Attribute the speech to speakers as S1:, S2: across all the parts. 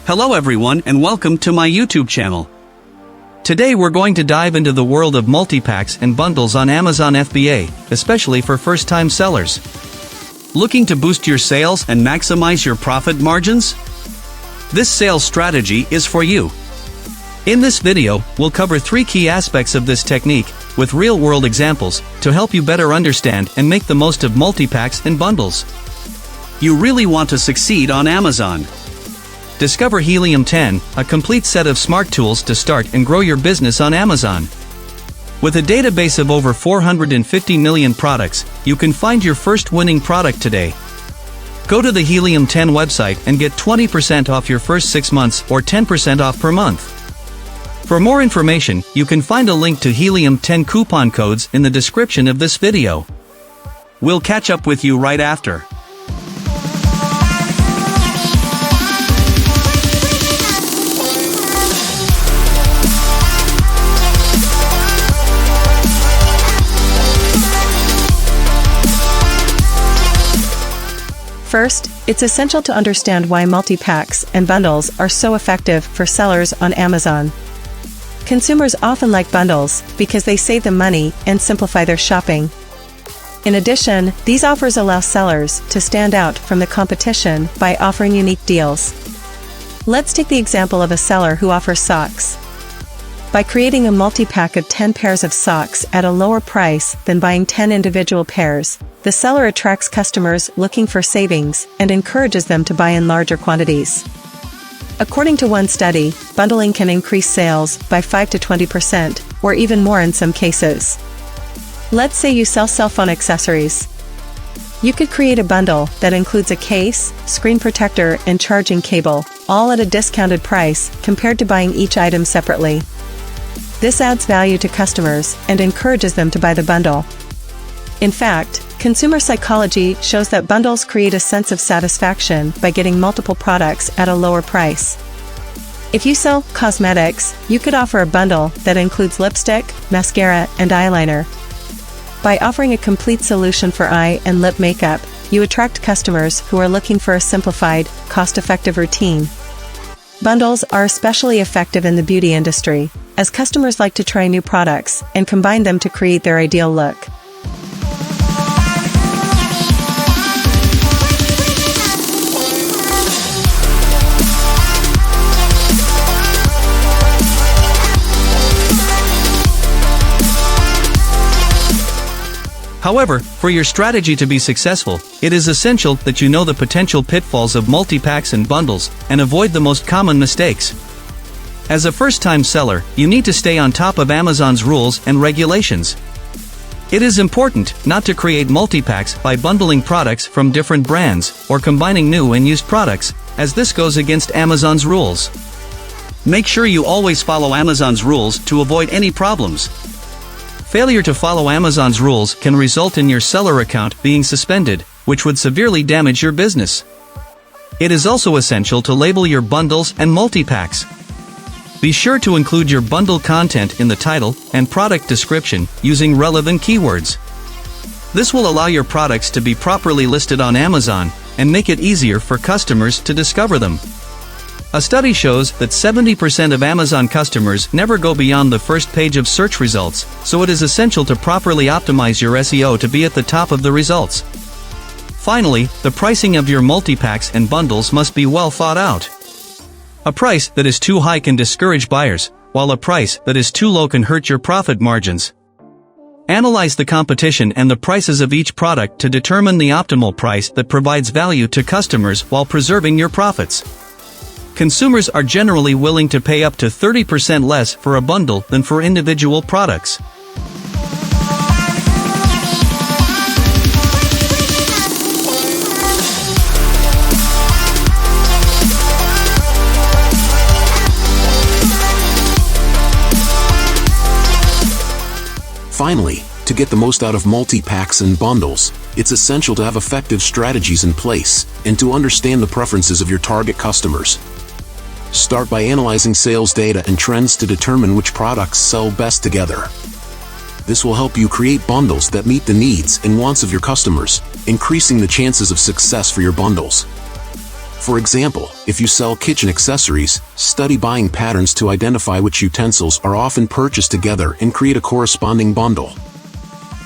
S1: Hello everyone and welcome to my YouTube channel. Today we're going to dive into the world of multi-packs and bundles on Amazon FBA, especially for first-time sellers. Looking to boost your sales and maximize your profit margins? This sales strategy is for you. In this video, we'll cover 3 key aspects of this technique, with real-world examples, to help you better understand and make the most of multi-packs and bundles. You really want to succeed on Amazon. Discover Helium 10, a complete set of smart tools to start and grow your business on Amazon. With a database of over 450 million products, you can find your first winning product today. Go to the Helium 10 website and get 20% off your first 6 months or 10% off per month. For more information, you can find a link to Helium 10 coupon codes in the description of this video. We'll catch up with you right after.
S2: First, it's essential to understand why multi-packs and bundles are so effective for sellers on Amazon. Consumers often like bundles because they save them money and simplify their shopping. In addition, these offers allow sellers to stand out from the competition by offering unique deals. Let's take the example of a seller who offers socks. By creating a multi-pack of 10 pairs of socks at a lower price than buying 10 individual pairs, the seller attracts customers looking for savings and encourages them to buy in larger quantities. According to one study, bundling can increase sales by 5 to 20%, or even more in some cases. Let's say you sell cell phone accessories. You could create a bundle that includes a case, screen protector, and charging cable, all at a discounted price compared to buying each item separately. This adds value to customers and encourages them to buy the bundle. In fact, consumer psychology shows that bundles create a sense of satisfaction by getting multiple products at a lower price. If you sell cosmetics, you could offer a bundle that includes lipstick, mascara, and eyeliner. By offering a complete solution for eye and lip makeup, you attract customers who are looking for a simplified, cost-effective routine. Bundles are especially effective in the beauty industry, as customers like to try new products and combine them to create their ideal look.
S1: However, for your strategy to be successful, it is essential that you know the potential pitfalls of multi-packs and bundles and avoid the most common mistakes. As a first-time seller, you need to stay on top of Amazon's rules and regulations. It is important not to create multi-packs by bundling products from different brands or combining new and used products, as this goes against Amazon's rules. Make sure you always follow Amazon's rules to avoid any problems. Failure to follow Amazon's rules can result in your seller account being suspended, which would severely damage your business. It is also essential to label your bundles and multi-packs. Be sure to include your bundle content in the title and product description using relevant keywords. This will allow your products to be properly listed on Amazon and make it easier for customers to discover them. A study shows that 70% of Amazon customers never go beyond the first page of search results, so it is essential to properly optimize your SEO to be at the top of the results. Finally, the pricing of your multi-packs and bundles must be well thought out. A price that is too high can discourage buyers, while a price that is too low can hurt your profit margins. Analyze the competition and the prices of each product to determine the optimal price that provides value to customers while preserving your profits. Consumers are generally willing to pay up to 30% less for a bundle than for individual products.
S3: Finally, to get the most out of multi-packs and bundles, it's essential to have effective strategies in place and to understand the preferences of your target customers. Start by analyzing sales data and trends to determine which products sell best together. This will help you create bundles that meet the needs and wants of your customers, increasing the chances of success for your bundles. For example, if you sell kitchen accessories, study buying patterns to identify which utensils are often purchased together and create a corresponding bundle.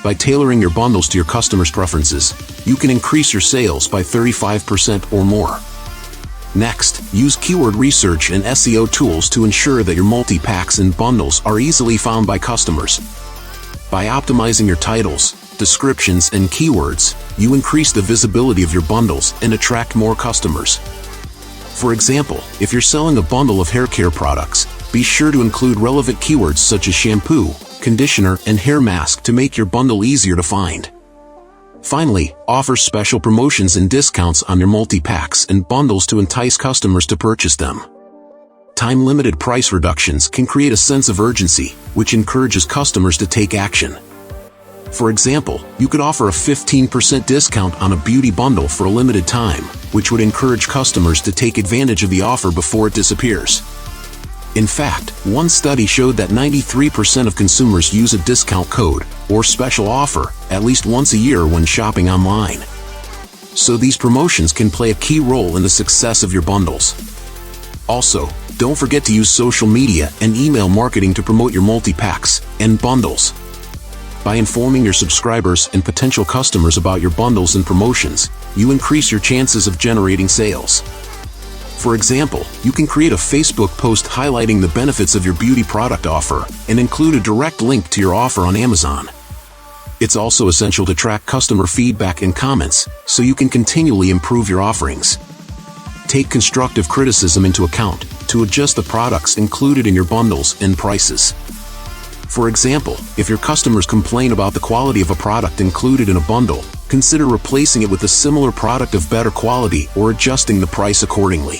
S3: By tailoring your bundles to your customers' preferences, you can increase your sales by 35% or more. Next, use keyword research and SEO tools to ensure that your multi-packs and bundles are easily found by customers. By optimizing your titles, descriptions, and keywords, you increase the visibility of your bundles and attract more customers. For example, if you're selling a bundle of hair care products, be sure to include relevant keywords such as shampoo, conditioner, and hair mask to make your bundle easier to find. Finally, offer special promotions and discounts on your multi-packs and bundles to entice customers to purchase them. Time-limited price reductions can create a sense of urgency, which encourages customers to take action. For example, you could offer a 15% discount on a beauty bundle for a limited time, which would encourage customers to take advantage of the offer before it disappears. In fact, one study showed that 93% of consumers use a discount code or special offer at least once a year when shopping online. So these promotions can play a key role in the success of your bundles. Also, don't forget to use social media and email marketing to promote your multi-packs and bundles. By informing your subscribers and potential customers about your bundles and promotions, you increase your chances of generating sales. For example, you can create a Facebook post highlighting the benefits of your beauty product offer and include a direct link to your offer on Amazon. It's also essential to track customer feedback and comments so you can continually improve your offerings. Take constructive criticism into account to adjust the products included in your bundles and prices. For example, if your customers complain about the quality of a product included in a bundle, consider replacing it with a similar product of better quality or adjusting the price accordingly.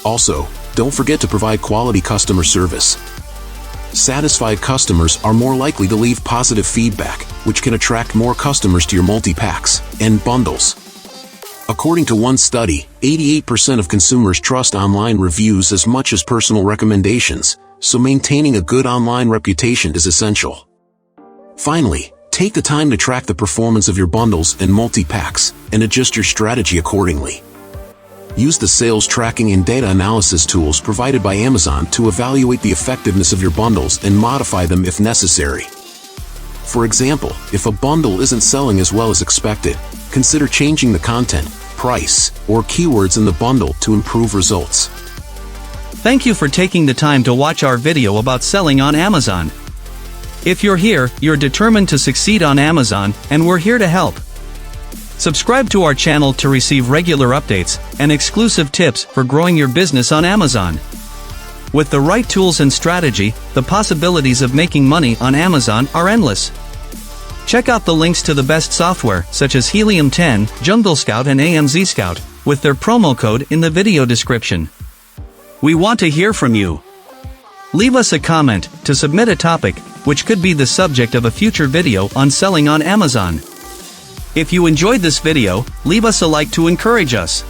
S3: Also, don't forget to provide quality customer service. Satisfied customers are more likely to leave positive feedback, which can attract more customers to your multi-packs and bundles. According to one study, 88% of consumers trust online reviews as much as personal recommendations, so maintaining a good online reputation is essential. Finally, take the time to track the performance of your bundles and multi-packs and adjust your strategy accordingly. Use the sales tracking and data analysis tools provided by Amazon to evaluate the effectiveness of your bundles and modify them if necessary. For example, if a bundle isn't selling as well as expected, consider changing the content, price, or keywords in the bundle to improve results.
S1: Thank you for taking the time to watch our video about selling on Amazon. If you're here, you're determined to succeed on Amazon, and we're here to help. Subscribe to our channel to receive regular updates and exclusive tips for growing your business on Amazon. With the right tools and strategy, the possibilities of making money on Amazon are endless. Check out the links to the best software such as Helium 10, AMZScout and AMZScout with their promo code in the video description. We want to hear from you. Leave us a comment to submit a topic which could be the subject of a future video on selling on Amazon. If you enjoyed this video, leave us a like to encourage us.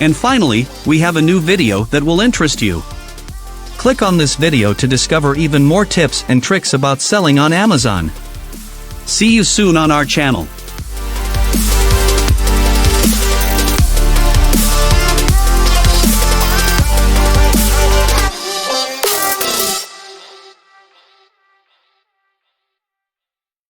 S1: And finally, we have a new video that will interest you. Click on this video to discover even more tips and tricks about selling on Amazon. See you soon on our channel.